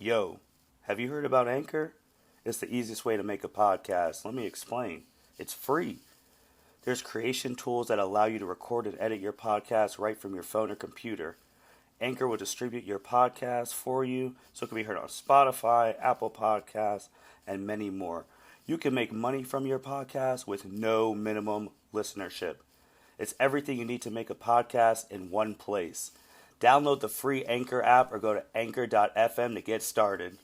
Yo, have you heard about Anchor? It's the easiest way to make a podcast. Let me explain. It's free. There's creation tools that allow you to record and edit your podcast right from your phone or computer. Anchor will distribute your podcast for you so it can be heard on Spotify, Apple Podcasts, and many more. You can make money from your podcast with no minimum listenership. It's everything you need to make a podcast in one place. Download the free Anchor app or go to anchor.fm to get started.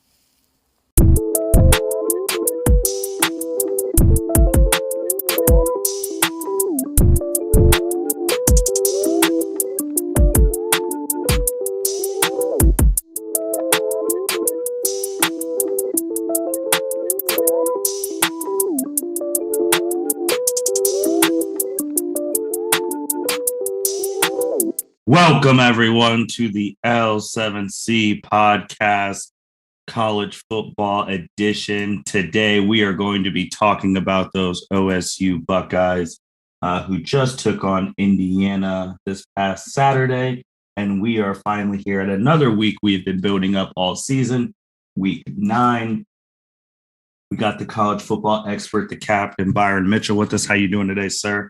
Welcome, everyone, to the L7C podcast, college football edition. Today, we are going to be talking about those OSU Buckeyes who just took on Indiana this past Saturday. And we are finally here at another week we've been building up all season, week 9. We got the college football expert, the captain, Byron Mitchell, with us. How you doing today, sir?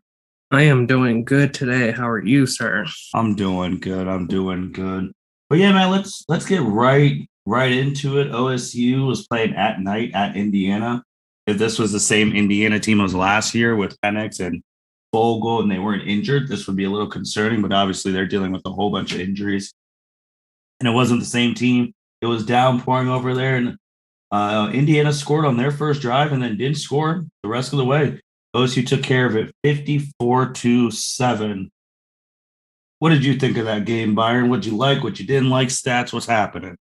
I am doing good today. How are you, sir? I'm doing good. But yeah, man, let's get right into it. OSU was playing at night at Indiana. If this was the same Indiana team as last year with Penix and Vogel and they weren't injured, this would be a little concerning, but obviously they're dealing with a whole bunch of injuries. And it wasn't the same team. It was downpouring over there, and Indiana scored on their first drive and then didn't score the rest of the way. OSU took care of it 54-7. What did you think of that game, Byron? What did you like? What you didn't like? Stats? What's happening?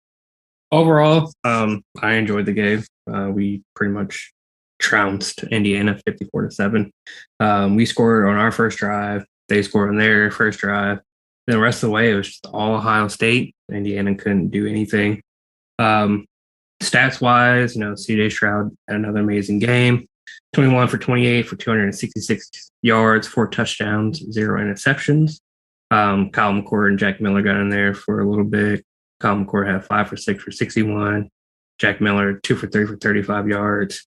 Overall, I enjoyed the game. We pretty much trounced Indiana 54-7. We scored on our first drive. They scored on their first drive. Then the rest of the way, it was just all Ohio State. Indiana couldn't do anything. Stats-wise, CJ Stroud had another amazing game. 21 for 28 for 266 yards, 4 touchdowns, 0 interceptions. Kyle McCord and Jack Miller got in there for a little bit. Kyle McCord had 5 for 6 for 61. Jack Miller, 2 for 3 for 35 yards.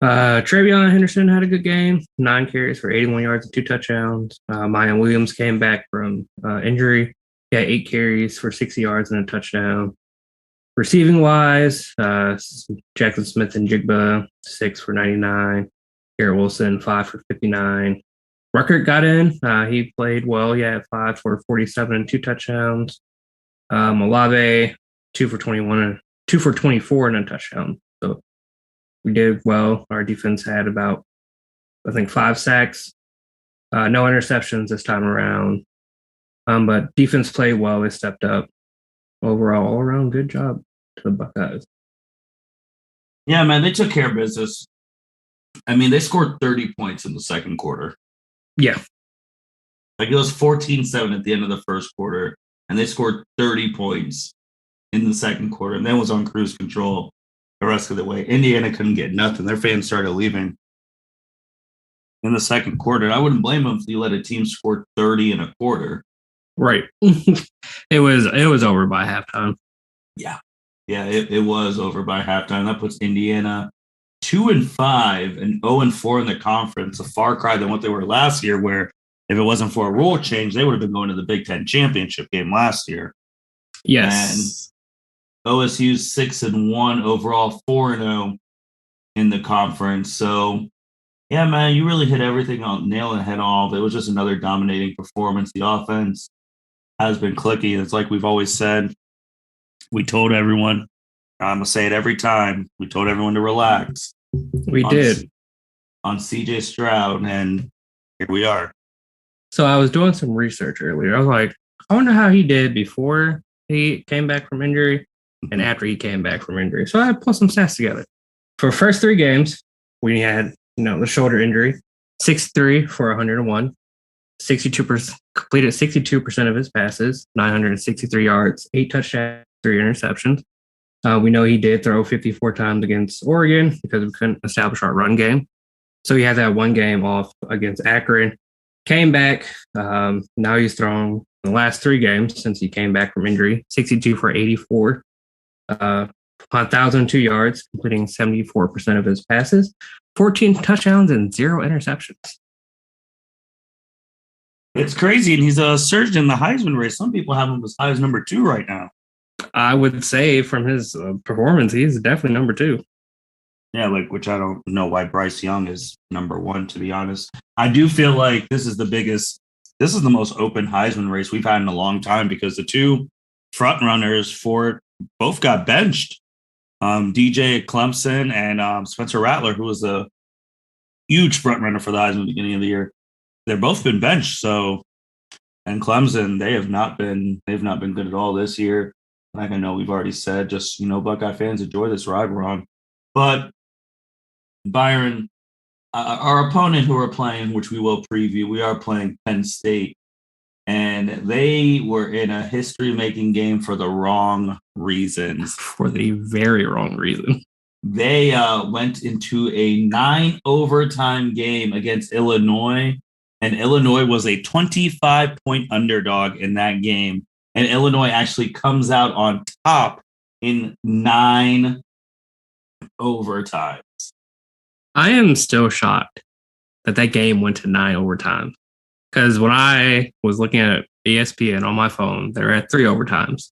Travion Henderson had a good game, 9 carries for 81 yards and 2 touchdowns. Mayan Williams came back from injury. He had 8 carries for 60 yards and a touchdown. Receiving wise, Jackson Smith and Jigba, 6 for 99. Garrett Wilson, 5 for 59. Ruckert got in. He played well. He had 5 for 47 and 2 touchdowns. Olave, 2 for 21, 2 for 24 and a touchdown. So we did well. Our defense had about, 5 sacks. No interceptions this time around. But defense played well. They stepped up. Overall, all around good job to the Buckeyes. Yeah, man, they took care of business. I mean, they scored 30 points in the second quarter. Yeah. Like it was 14-7 at the end of the first quarter, and they scored 30 points in the second quarter, and then was on cruise control the rest of the way. Indiana couldn't get nothing. Their fans started leaving in the second quarter. And I wouldn't blame them if you let a team score 30 in a quarter. Right. It was over by halftime. Yeah, it was over by halftime. That puts Indiana 2-5 and 0-4 in the conference, a far cry than what they were last year, where if it wasn't for a rule change, they would have been going to the Big Ten championship game last year. Yes. And OSU's 6-1 overall, 4-0 in the conference. So, yeah, man, you really hit everything on nail and head on. It was just another dominating performance. The offense has been clicking. It's like we've always said. We told everyone, I'm going to say it every time, we told everyone to relax. We did. On CJ Stroud, and here we are. So I was doing some research earlier. I was like, I wonder how he did before he came back from injury and after he came back from injury. So I put some stats together. For the first 3 games, we had, the shoulder injury, 6'3" for 101. 62% completed 62% of his passes, 963 yards, 8 touchdowns, 3 interceptions. We know he did throw 54 times against Oregon because we couldn't establish our run game. So he had that one game off against Akron. Came back. Now he's thrown the last 3 games since he came back from injury, 62 for 84, 1,002 yards, completing 74% of his passes, 14 touchdowns, and 0 interceptions. It's crazy, and he's surged in the Heisman race. Some people have him as high as number 2 right now. I would say from his performance, he's definitely number 2. Yeah, which I don't know why Bryce Young is number 1, to be honest. I do feel like this is the most open Heisman race we've had in a long time because the two front runners for it both got benched. DJ Clemson and Spencer Rattler, who was a huge front runner for the Heisman at the beginning of the year. They've both been benched. So, and Clemson, they've not been good at all this year. Like I know we've already said, just, Buckeye fans enjoy this ride we're on. But Byron, our opponent who we're playing, which we will preview, we are playing Penn State. And they were in a history-making game for the wrong reasons. For the very wrong reason. They went into a 9 overtime game against Illinois, and Illinois was a 25-point underdog in that game. And Illinois actually comes out on top in 9 overtimes. I am still shocked that game went to 9 overtimes. Because when I was looking at ESPN on my phone, they were at 3 overtimes.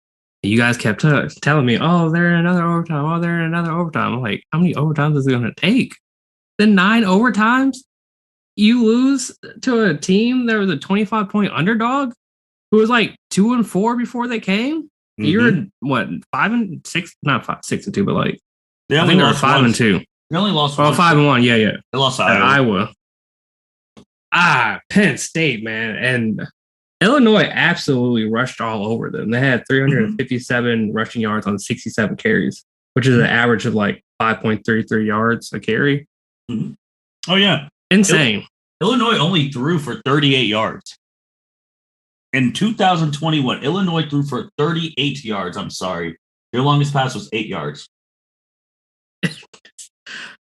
You guys kept telling me, oh, they're in another overtime. Oh, they're in another overtime. I'm like, how many overtimes is it going to take? Then 9 overtimes? You lose to a team that was a 25-point underdog who was like 2-4 before they came? Mm-hmm. You're what, 5-6? Not 6-2, but like, I think they were 5-2. They only lost 5-1. Yeah. They lost to Iowa. Penn State, man. And Illinois absolutely rushed all over them. They had 357 rushing yards on 67 carries, which is an average of like 5.33 yards a carry. Mm-hmm. Oh, yeah. Insane. Illinois only threw for 38 yards. In 2021, Illinois threw for 38 yards. I'm sorry. Their longest pass was 8 yards.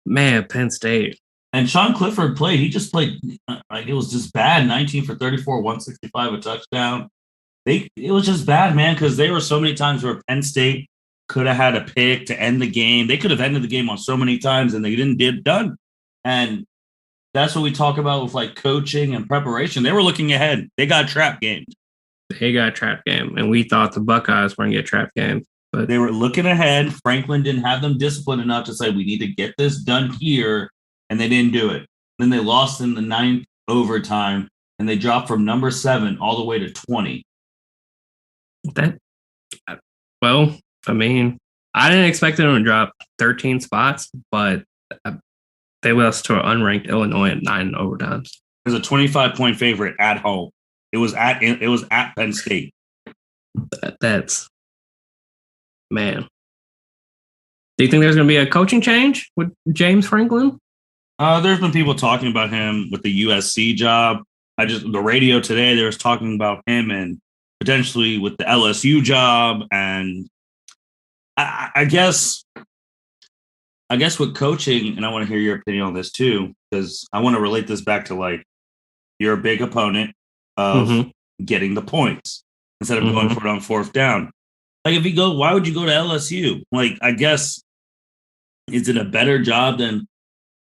Man, Penn State. And Sean Clifford played. He just played like it was just bad. 19 for 34, 165, a touchdown. It was just bad, man, because there were so many times where Penn State could have had a pick to end the game. They could have ended the game on so many times, and they didn't get done. And that's what we talk about with like coaching and preparation. They were looking ahead. They got trap gamed. And we thought the Buckeyes were going to get trap gamed. But they were looking ahead. Franklin didn't have them disciplined enough to say, we need to get this done here. And they didn't do it. Then they lost in the 9th overtime, and they dropped from number 7 all the way to 20. Well, I mean, I didn't expect them to drop 13 spots, but they lost to an unranked Illinois at 9 overtimes. It was a 25-point favorite at home. It was at Penn State. That's, man. Do you think there's going to be a coaching change with James Franklin? There's been people talking about him with the USC job. The radio today, there was talking about him and potentially with the LSU job. And I guess with coaching, and I want to hear your opinion on this too, because I want to relate this back to like, you're a big opponent of getting the points instead of going for it on 4th down. Like why would you go to LSU? Like, I guess, is it a better job than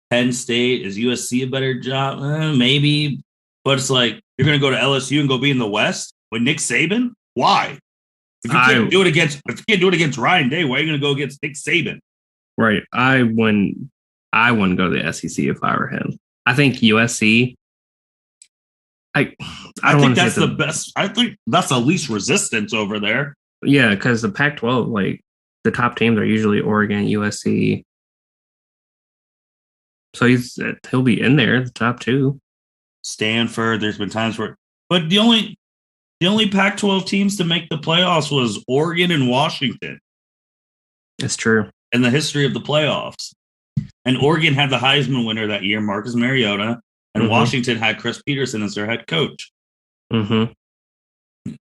Penn State? Is USC a better job? Maybe, but it's like you're going to go to LSU and go be in the West with Nick Saban. Why? If you can't do it against Ryan Day, why are you going to go against Nick Saban? Right. I wouldn't go to the SEC if I were him. I think USC. I think that's the best. I think that's the least resistance over there. Yeah, because the Pac-12, like the top teams are usually Oregon, USC. So he'll be in there, the top 2. Stanford. There's been times where, but the only Pac-12 teams to make the playoffs was Oregon and Washington. It's true. In the history of the playoffs, and Oregon had the Heisman winner that year, Marcus Mariota, and Washington had Chris Peterson as their head coach. Mm-hmm.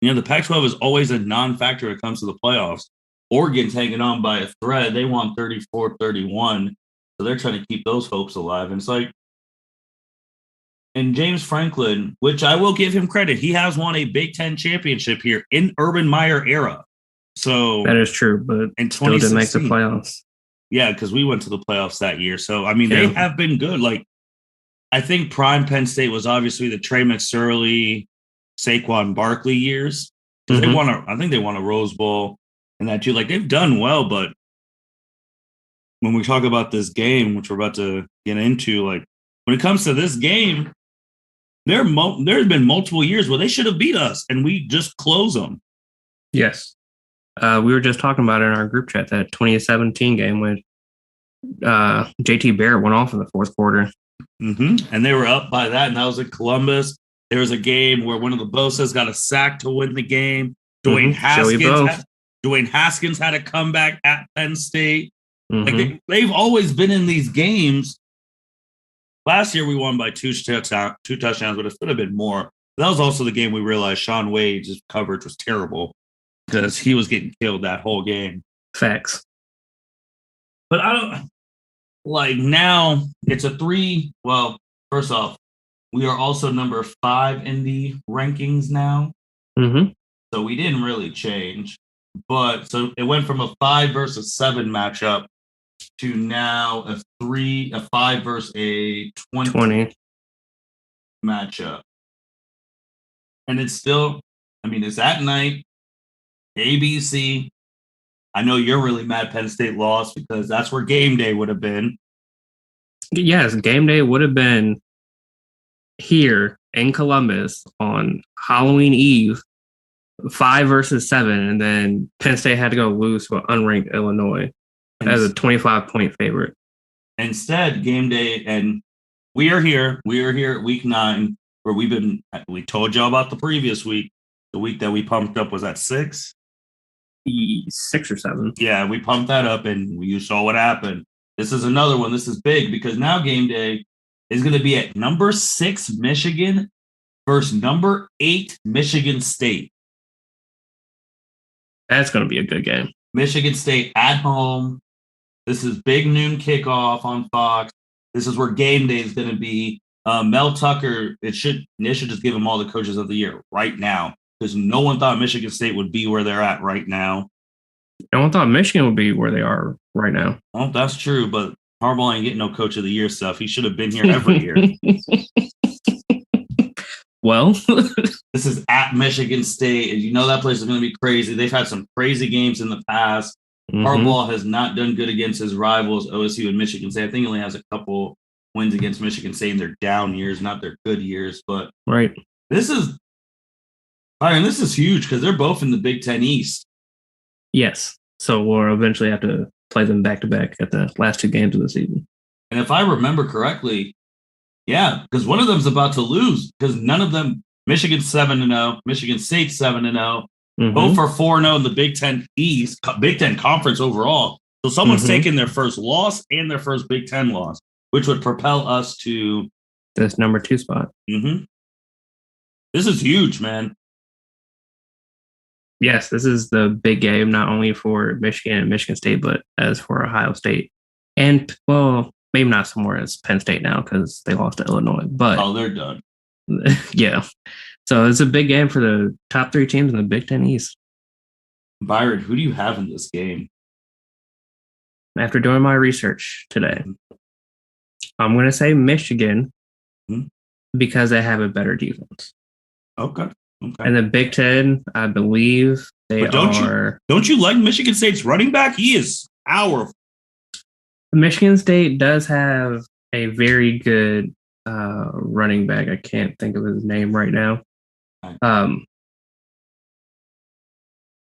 The Pac-12 is always a non-factor when it comes to the playoffs. Oregon's hanging on by a thread. They won 34-31. So they're trying to keep those hopes alive. And it's like, and James Franklin, which I will give him credit, he has won a Big Ten championship here in Urban Meyer era. So that is true, but in still didn't make the 2016, playoffs. yeah, because we went to the playoffs that year. So I mean, they have been good. Like I think prime Penn State was obviously the Trey McSorley, Saquon Barkley years because they won. I think they won a Rose Bowl and that too. Like they've done well, but when we talk about this game, which we're about to get into, like when it comes to this game, there's been multiple years where they should have beat us and we just close them. Yes. We were just talking about it in our group chat, that 2017 game when JT Barrett went off in the fourth quarter. And they were up by that, and that was in Columbus. There was a game where one of the Bosas got a sack to win the game. Dwayne Haskins had a comeback at Penn State. Like they've always been in these games. Last year we won by two touchdowns, but it should have been more. That was also the game we realized Sean Wade's coverage was terrible because he was getting killed that whole game. Facts. But I don't like now it's a 3. Well, first off, we are also number 5 in the rankings now. So we didn't really change. But so it went from a 5 versus 7 matchup to now a 5 versus a 20 matchup. And it's still, I mean, it's at night, ABC. I know you're really mad Penn State lost because that's where game day would have been. Yes, game day would have been here in Columbus on Halloween Eve, 5 versus 7, and then Penn State had to go lose to an unranked Illinois as a 25-point favorite. Instead, game day, and we are here at week 9, where we told y'all about the previous week. The week that we pumped up was at 6? 6 or 7. Yeah, we pumped that up, and you saw what happened. This is another one. This is big because now game day is going to be at number 6 Michigan versus number 8 Michigan State. That's going to be a good game. Michigan State at home. This is big noon kickoff on Fox. This is where game day is going to be. Mel Tucker, they should just give him all the coaches of the year right now because no one thought Michigan State would be where they're at right now. No one thought Michigan would be where they are right now. Well, that's true, but Harbaugh ain't getting no coach of the year stuff. He should have been here every year. Well, this is at Michigan State, and you know that place is going to be crazy. They've had some crazy games in the past. Harbaugh has not done good against his rivals, OSU and Michigan State. I think he only has a couple wins against Michigan State in their down years, not their good years. But right, this is huge because they're both in the Big Ten East. Yes, so we'll eventually have to play them back to back at the last 2 games of the season. And if I remember correctly, yeah, because one of them's about to lose because none of them. Michigan's 7-0, Michigan State's 7-0. Both are 4-0 in the Big Ten East, Big Ten Conference overall. So someone's taking their first loss and their first Big Ten loss, which would propel us to this number 2 spot. This is huge, man. Yes, this is the big game, not only for Michigan and Michigan State, but as for Ohio State. And, well, maybe not somewhere as Penn State now because they lost to Illinois. But they're done. Yeah. So it's a big game for the top 3 teams in the Big Ten East. Byron, who do you have in this game? After doing my research today, I'm going to say Michigan because they have a better defense. Okay. And the Big Ten, I believe don't you like Michigan State's running back? He is powerful. Michigan State does have a very good running back. I can't think of his name right now.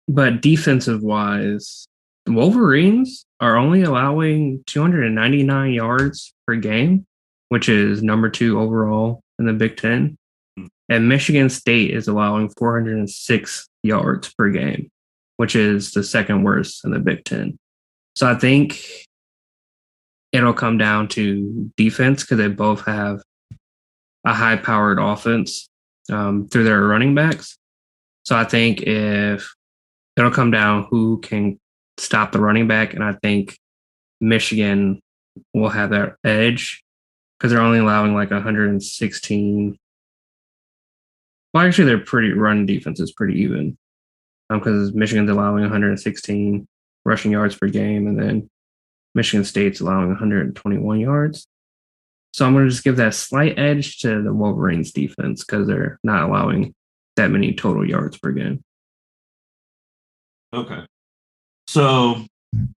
But defensive wise, the Wolverines are only allowing 299 yards per game, which is number 2 overall in the Big Ten. And Michigan State is allowing 406 yards per game, which is the second worst in the Big Ten. So I think it'll come down to defense because they both have a high-powered offense through their running backs. So I think if it'll come down who can stop the running back, and I think Michigan will have that edge because they're only allowing like 116. Well, actually, their run defense is pretty even. because Michigan's allowing 116 rushing yards per game, and then Michigan State's allowing 121 yards. So I'm going to just give that slight edge to the Wolverines defense because they're not allowing that many total yards per game. Okay. So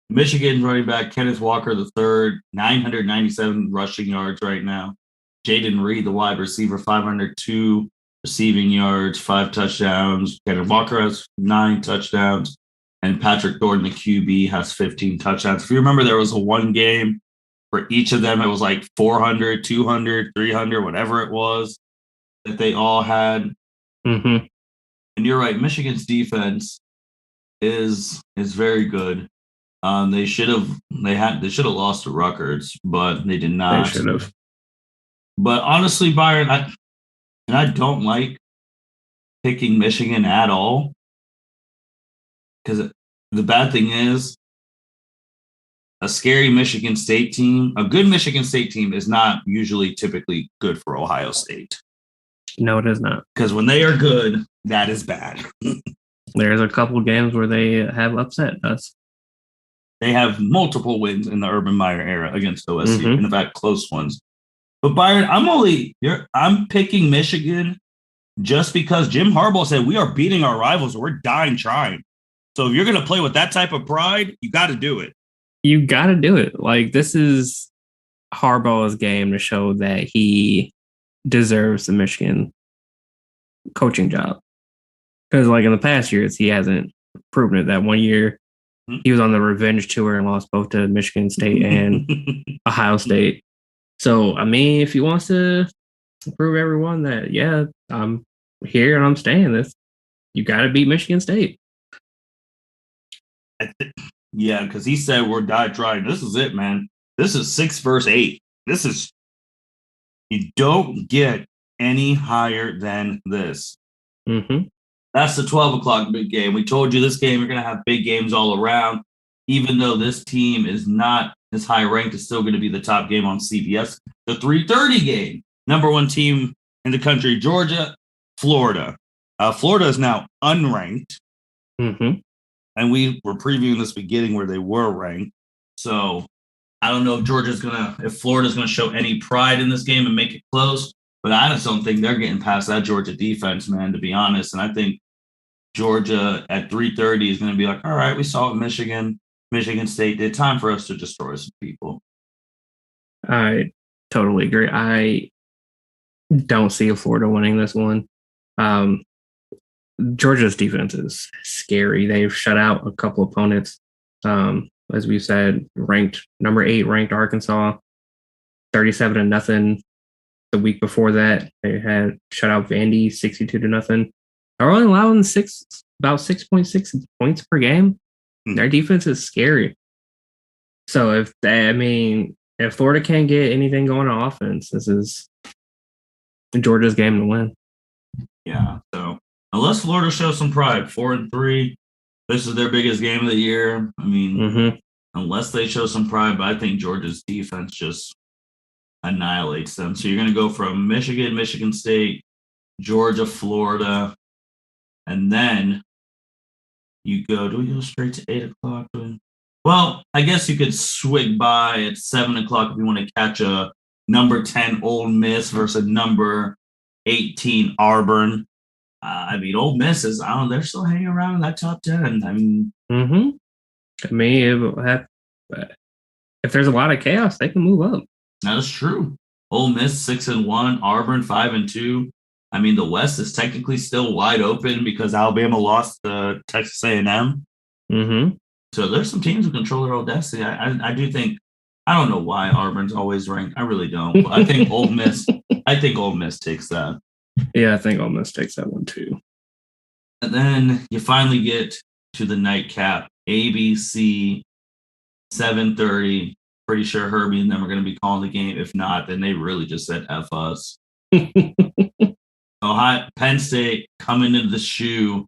Michigan running back Kenneth Walker III, 997 rushing yards right now. Jaden Reed, the wide receiver, 502 receiving yards, 5 touchdowns. Kenneth Walker has 9 touchdowns. And Patrick Thornton, the QB, has 15 touchdowns. If you remember, there was a one game for each of them. It was like 400, 200, 300, whatever it was that they all had. Mm-hmm. And you're right, Michigan's defense is very good. They should have lost to Rutgers, but they did not. They should have. But honestly, Byron, I don't like picking Michigan at all, because the bad thing is a scary Michigan State team. A good Michigan State team is not usually typically good for Ohio State. No, it is not. Because when they are good, that is bad. There's a couple games where they have upset us. They have multiple wins in the Urban Meyer era against OSU, Mm-hmm. and in fact, close ones. But Byron, I'm picking Michigan just because Jim Harbaugh said we are beating our rivals, or we're dying trying. So if you're going to play with that type of pride, you got to do it. You got to do it. Like, this is Harbaugh's game to show that he deserves the Michigan coaching job. Because, like, in the past years, he hasn't proven it. That one year, he was on the revenge tour and lost both to Michigan State and Ohio State. So, I mean, if he wants to prove everyone that, yeah, I'm here and I'm staying this, you got to beat Michigan State. Yeah, because he said we're die trying. This is it, man. This is 6 verse 8. You don't get any higher than this. Mm-hmm. That's the 12 o'clock big game. We told you this game, you're going to have big games all around. Even though this team is not as high ranked, it's still going to be the top game on CBS. The 3:30 game, number 1 team in the country, Georgia, Florida. Florida is now unranked. Mm-hmm. And we were previewing this beginning where they were ranked. So I don't know if Florida's going to show any pride in this game and make it close. But I just don't think they're getting past that Georgia defense, man, to be honest. And I think Georgia at 3:30 is going to be like, all right, we saw what Michigan State did. Time for us to destroy some people. I totally agree. I don't see Florida winning this one. Georgia's defense is scary. They've shut out a couple opponents. As we said, number 8 ranked Arkansas, 37-0. The week before that, they had shut out Vandy 62-0. They're only allowing about 6.6 points per game. Their defense is scary. So if Florida can't get anything going on offense, this is Georgia's game to win. Yeah. So unless Florida shows some pride, 4-3, this is their biggest game of the year. I mean, unless they show some pride, but I think Georgia's defense just annihilates them. So you're going to go from Michigan, Michigan State, Georgia, Florida, and then do we go straight to 8 o'clock? Well, I guess you could swig by at 7 o'clock if you want to catch a number 10 Ole Miss versus number 18 Auburn. Ole Miss is, they're still hanging around in that top 10. If there's a lot of chaos, they can move up. That is true. Ole Miss 6-1, Auburn 5-2. The West is technically still wide open because Alabama lost to Texas A&M. So there's some teams who control their own destiny. I do think, I don't know why Auburn's always ranked. I really don't. But I think Ole Miss takes that. Yeah, I think Ole Miss takes that one too. And then you finally get to the nightcap, ABC, 7:30. Pretty sure Herbie and them are going to be calling the game. If not, then they really just said F us. Penn State coming into the shoe,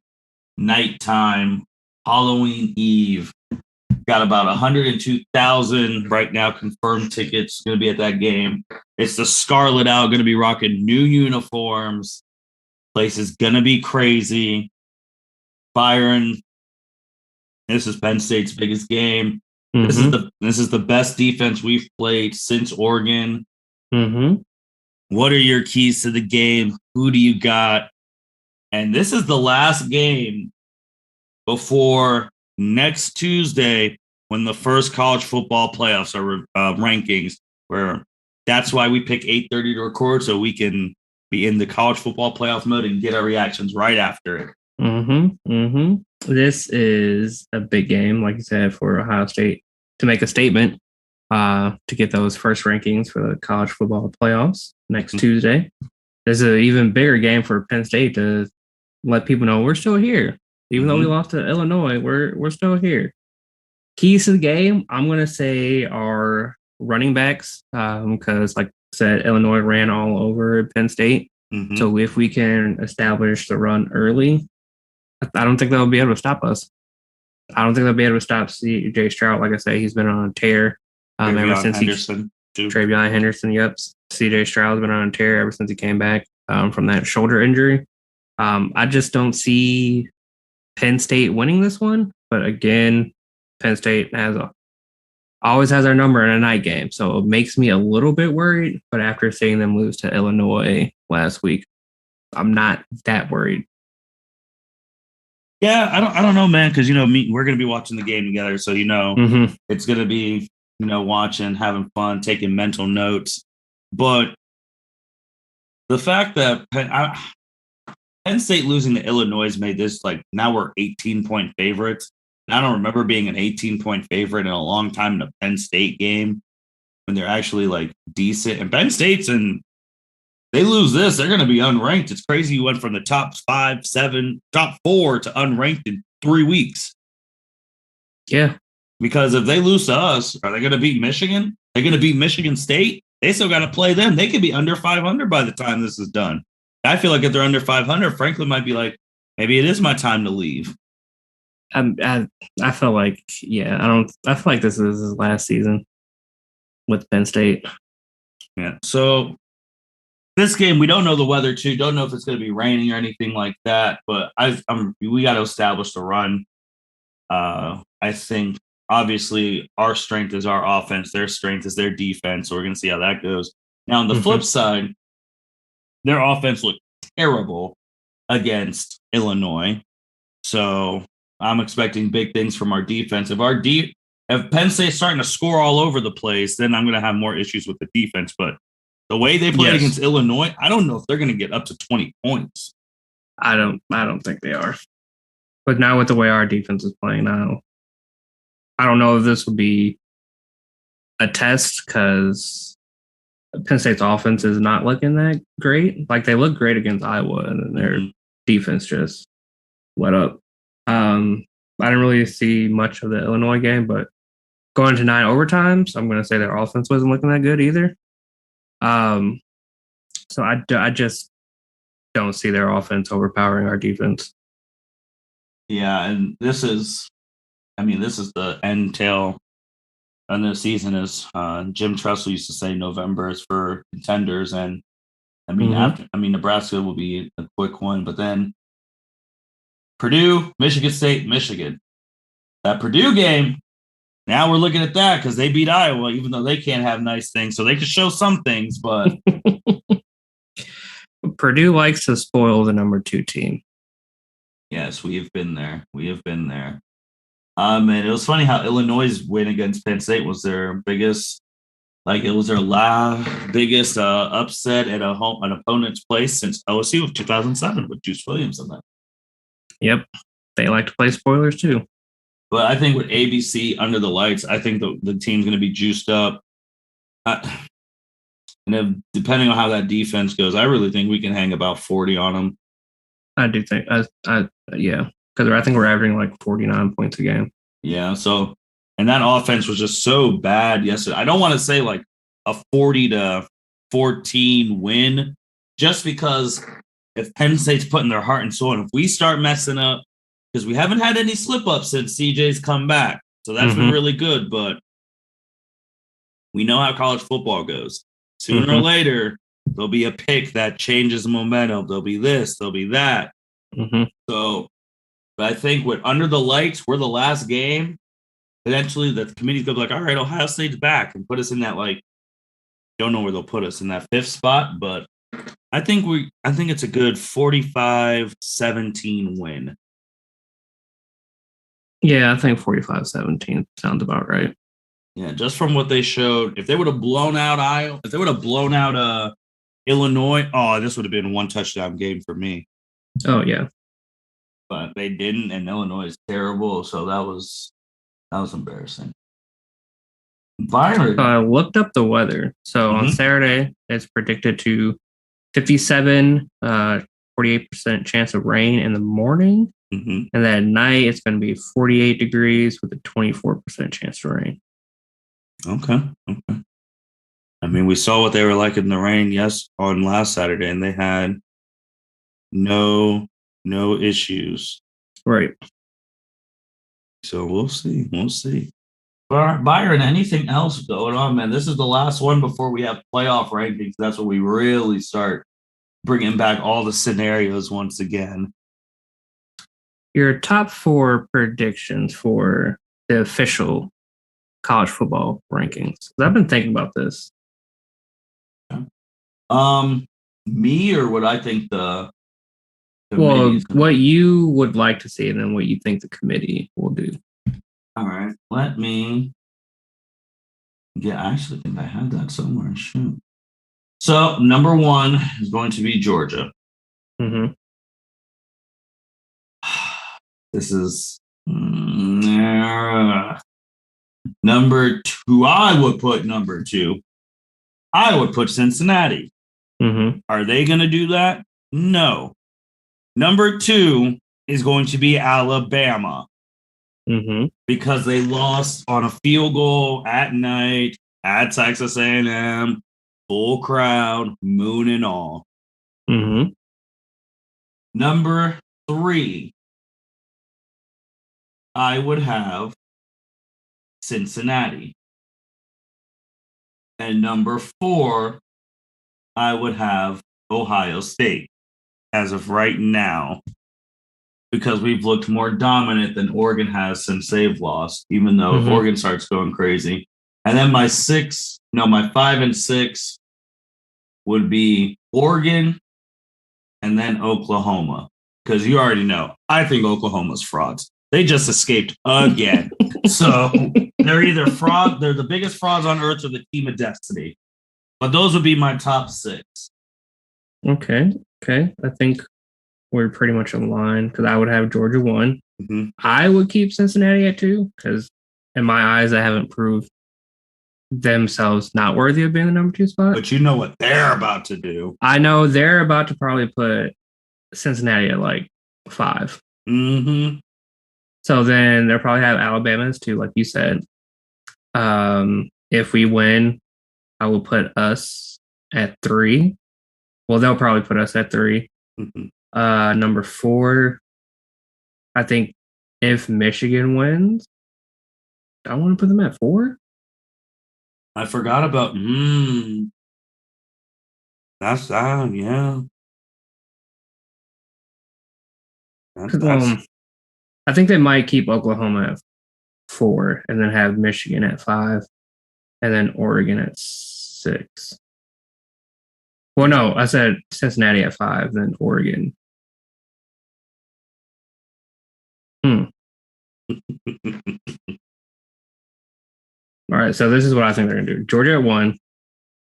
nighttime, Halloween Eve. Got about 102,000 right now confirmed tickets going to be at that game. It's the Scarlet out, going to be rocking new uniforms. Place is going to be crazy. Byron, this is Penn State's biggest game. Mm-hmm. This is the best defense we've played since Oregon. Mm-hmm. What are your keys to the game? Who do you got? And this is the last game before next Tuesday when the first college football playoffs are rankings, where that's why we pick 8:30 to record so we can be in the college football playoff mode and get our reactions right after it. Mm-hmm. Mm-hmm. This is a big game, like you said, for Ohio State to make a statement, to get those first rankings for the college football playoffs next Tuesday. There's an even bigger game for Penn State to let people know we're still here. Even though we lost to Illinois, we're still here. Keys to the game, I'm going to say, are running backs, because, like I said, Illinois ran all over Penn State. Mm-hmm. So if we can establish the run early, I don't think they'll be able to stop us. I don't think they'll be able to stop C.J. Stroud. Like I say, he's been on a tear ever since Travion Henderson. Yep, C.J. Stroud's been on a tear ever since he came back from that shoulder injury. I just don't see Penn State winning this one. But again, Penn State always has our number in a night game, so it makes me a little bit worried. But after seeing them lose to Illinois last week, I'm not that worried. Yeah, I don't know, man, because we're gonna be watching the game together, so it's gonna be watching, having fun, taking mental notes. But the fact that Penn State losing to Illinois made this now we're 18-point favorites. And I don't remember being an 18-point favorite in a long time in a Penn State game when they're actually decent. And Penn State's they lose this, they're going to be unranked. It's crazy you went from the top 5, 7, top 4 to unranked in 3 weeks. Yeah. Because if they lose to us, are they going to beat Michigan? They're going to beat Michigan State? They still got to play them. They could be under 500 by the time this is done. I feel like if they're under 500, Franklin might be like, maybe it is my time to leave. I feel like, I feel like this is his last season with Penn State. Yeah. So this game, we don't know the weather too. Don't know if it's going to be raining or anything like that. But we got to establish the run. I think obviously our strength is our offense. Their strength is their defense. So we're going to see how that goes. Now on the flip side, their offense looked terrible against Illinois. So I'm expecting big things from our defense. If Penn State's starting to score all over the place, then I'm going to have more issues with the defense. But the way they played against Illinois, I don't know if they're going to get up to 20 points. I don't think they are. But now with the way our defense is playing now, I don't know if this would be a test because Penn State's offense is not looking that great. They look great against Iowa, and then their defense just let up. I didn't really see much of the Illinois game, but going to 9 overtimes, I'm going to say their offense wasn't looking that good either. So I just don't see their offense overpowering our defense. Yeah, and this is the end tail on the season. Is Jim Tressel used to say November is for contenders, and Nebraska will be a quick one, but then Purdue, Michigan State, Michigan. That Purdue game, now we're looking at that because they beat Iowa, even though they can't have nice things. So they can show some things, but Purdue likes to spoil the number 2 team. Yes, we have been there. And it was funny how Illinois' win against Penn State was their biggest, it was their biggest upset at an opponent's place since OSU of 2007 with Juice Williams on that. Yep. They like to play spoilers too. But I think with ABC under the lights, I think the team's going to be juiced up. And if, depending on how that defense goes, I really think we can hang about 40 on them. I do think, yeah, because I think we're averaging 49 points a game. Yeah. So, and that offense was just so bad yesterday. I don't want to say a 40-14 win, just because if Penn State's putting their heart and soul, and if we start messing up, because we haven't had any slip-ups since CJ's come back. So that's been really good, but we know how college football goes. Sooner or later, there'll be a pick that changes the momentum. There'll be this, there'll be that. So But I think with under the lights, we're the last game. Eventually, the committee's gonna be like, all right, Ohio State's back and put us in that don't know where they'll put us in that 5th spot, but I think it's a good 45-17 win. Yeah, I think 45-17 sounds about right. Yeah, just from what they showed, if they would have blown out Iowa, if they would have blown out Illinois, this would have been 1 touchdown game for me. Oh yeah, but they didn't, and Illinois is terrible, so that was embarrassing. Byron, I looked up the weather. So on Saturday, it's predicted to 57, 48% chance of rain in the morning, and then at night it's going to be 48 degrees with a 24% chance of rain. Okay. I mean, we saw what they were like in the rain on last Saturday, and they had no issues. Right. So we'll see. Byron, anything else going on, man? This is the last one before we have playoff rankings. That's when we really start bringing back all the scenarios once again. Your top 4 predictions for the official college football rankings. I've been thinking about this. Me or what I think the what you would like to see, and then what you think the committee will do. All right, let me. Yeah, I actually think I had that somewhere. Shoot. So number 1 is going to be Georgia. Mm-hmm. This is number 2. I would put number 2. I would put Cincinnati. Mm-hmm. Are they going to do that? No. Number 2 is going to be Alabama. Mm-hmm. Because they lost on a field goal at night at Texas A&M, full crowd, moon and all. Mm-hmm. Number 3, I would have Cincinnati. And number 4, I would have Ohio State as of right now, because we've looked more dominant than Oregon has since they've lost, even though if Oregon starts going crazy. And then my 5 and 6 would be Oregon and then Oklahoma. Because you already know, I think Oklahoma's frauds. They just escaped again. So they're either fraud, they're the biggest frauds on earth, or the team of destiny. But those would be my top 6. Okay. I think we're pretty much aligned, because I would have Georgia 1. Mm-hmm. I would keep Cincinnati at 2, because in my eyes, they haven't proved themselves not worthy of being the number 2 spot. But you know what they're about to do. I know they're about to probably put Cincinnati at 5. Mm-hmm. So then they'll probably have Alabama as 2, like you said. If we win, I will put us at 3. Well, they'll probably put us at 3. Mm-hmm. Number 4, I think if Michigan wins, I want to put them at 4. I forgot about that's yeah. I think they might keep Oklahoma at 4 and then have Michigan at 5 and then Oregon at 6. Well, no, I said Cincinnati at 5, then Oregon. All right, so this is what I think they're going to do. Georgia at 1,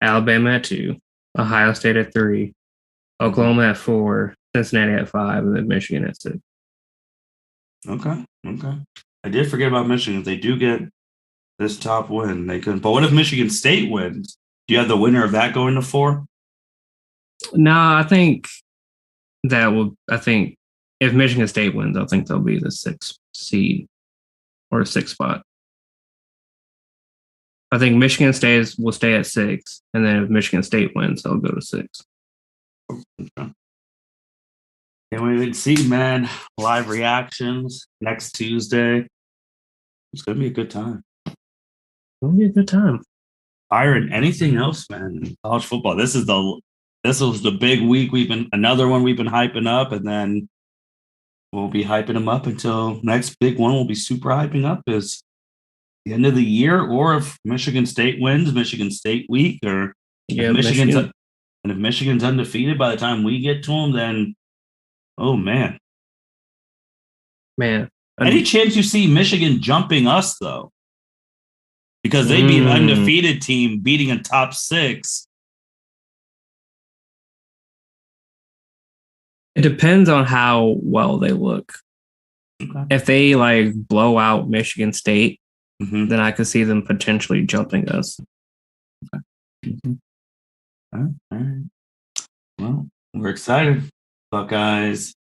Alabama at 2, Ohio State at 3, Oklahoma at 4, Cincinnati at 5, and then Michigan at 6. Okay. I did forget about Michigan. If they do get this top win, they could. But what if Michigan State wins? Do you have the winner of that going to 4? No, I think if Michigan State wins, I think they'll be the 6th seed or 6th spot. I think Michigan State will stay at 6, and then if Michigan State wins, they'll go to 6. Okay. Can't wait to see, man. Live reactions next Tuesday. It's gonna be a good time. It'll be a good time. Byron, anything else, man? In college football. This was the big week. Another one we've been hyping up, and then we'll be hyping them up until next big one. We'll be super hyping up is the end of the year, or if Michigan State wins, Michigan State week, or if Michigan's undefeated by the time we get to them, then oh man. Any chance you see Michigan jumping us though? Because they'd be an undefeated team beating a top 6. It depends on how well they look. Okay. If they like blow out Michigan State, then I could see them potentially jumping us. Okay. All right. Well, we're excited. Buckeyes,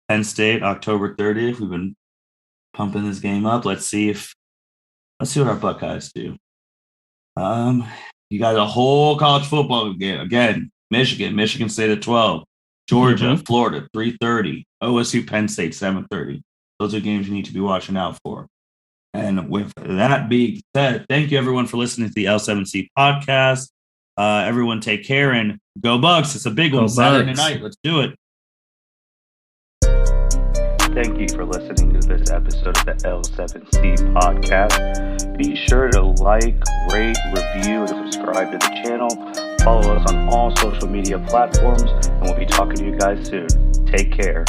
Penn State, October 30th. We've been pumping this game up. Let's see what our Buckeyes do. You got a whole college football game. Again, Michigan State at 12. Georgia, Florida, 3:30. OSU, Penn State, 7:30. Those are games you need to be watching out for. And with that being said, thank you everyone for listening to the L7C podcast. Everyone take care and go Bucks. It's a big one Saturday night. Let's do it. Thank you for listening to this episode of the L7C podcast. Be sure to like, rate, review, and subscribe to the channel. Follow us on all social media platforms, and we'll be talking to you guys soon. Take care.